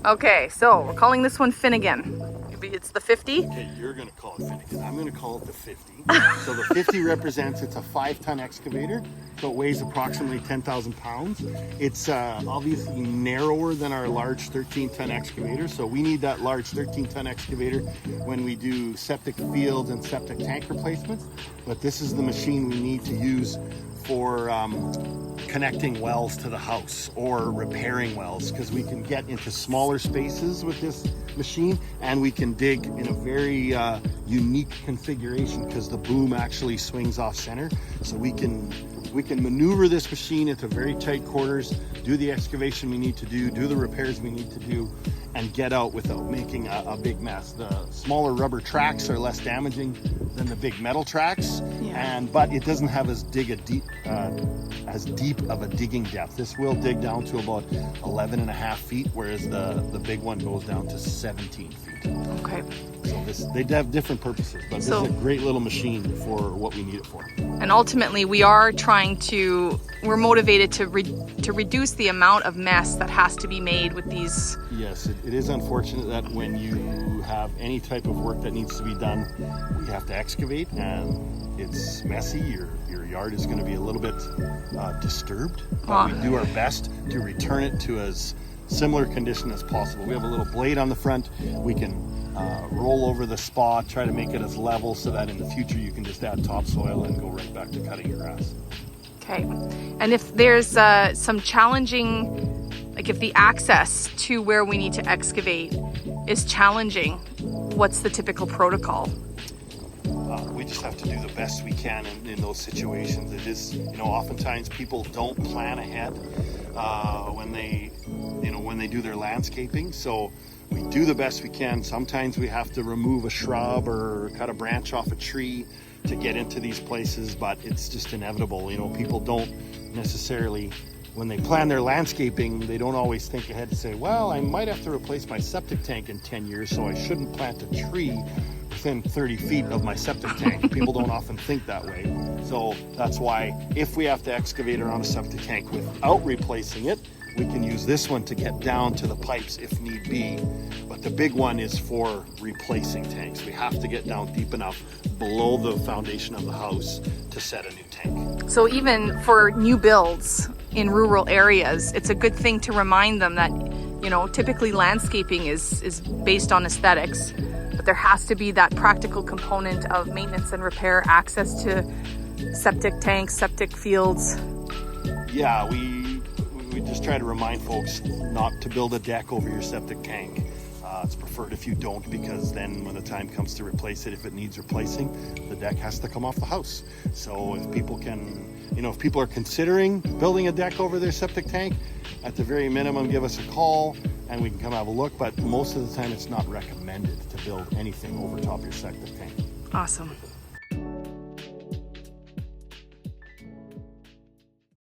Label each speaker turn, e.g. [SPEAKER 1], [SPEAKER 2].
[SPEAKER 1] Okay, so we're calling this one Finnegan. Maybe it's the 50?
[SPEAKER 2] Okay, you're gonna call it Finnegan. I'm gonna call it the 50. So the 50 represents, it's a 5-ton excavator. So it weighs approximately 10,000 pounds. It's obviously narrower than our large 13-ton excavator. So we need that large 13-ton excavator when we do septic fields and septic tank replacements. But this is the machine we need to use for connecting wells to the house or repairing wells, because we can get into smaller spaces with this machine, and we can dig in a very unique configuration because the boom actually swings off center. So we can maneuver this machine into very tight quarters, do the excavation we need to do the repairs we need to do, and get out without making a big mess. The smaller rubber tracks are less damaging than the big metal tracks, but it doesn't have as deep of a digging depth. This will dig down to about 11.5 feet, whereas the big one goes down to 17 feet.
[SPEAKER 1] Okay.
[SPEAKER 2] So they have different purposes, but this is a great little machine for what we need it for.
[SPEAKER 1] And ultimately, we're motivated to reduce the amount of mess that has to be made with these.
[SPEAKER 2] Yes, it is unfortunate that when you have any type of work that needs to be done, we have to excavate, and it's messy. Your yard is going to be a little bit disturbed, but we do our best to return it to as similar condition as possible. We have a little blade on the front. We can roll over the spot, try to make it as level so that in the future you can just add topsoil and go right back to cutting your grass.
[SPEAKER 1] Okay. And if there's some challenging, like if the access to where we need to excavate is challenging, what's the typical protocol?
[SPEAKER 2] We just have to do the best we can in those situations. It is, oftentimes people don't plan ahead when they do their landscaping. So we do the best we can. Sometimes we have to remove a shrub or cut a branch off a tree to get into these places, but it's just inevitable. People don't necessarily, when they plan their landscaping, they don't always think ahead to say, well, I might have to replace my septic tank in 10 years, so I shouldn't plant a tree within 30 feet of my septic tank. People don't often think that way. So that's why if we have to excavate around a septic tank without replacing it, we can use this one to get down to the pipes if need be. But the big one is for replacing tanks. We have to get down deep enough below the foundation of the house to set a new tank.
[SPEAKER 1] So even for new builds in rural areas, it's a good thing to remind them that, typically landscaping is based on aesthetics, but there has to be that practical component of maintenance and repair, access to septic tanks, septic fields.
[SPEAKER 2] Yeah, we just try to remind folks not to build a deck over your septic tank. It's preferred if you don't, because then when the time comes to replace it, if it needs replacing, the deck has to come off the house. So if people are considering building a deck over their septic tank, at the very minimum, give us a call and we can come have a look. But most of the time, it's not recommended to build anything over top your septic tank.
[SPEAKER 1] Awesome.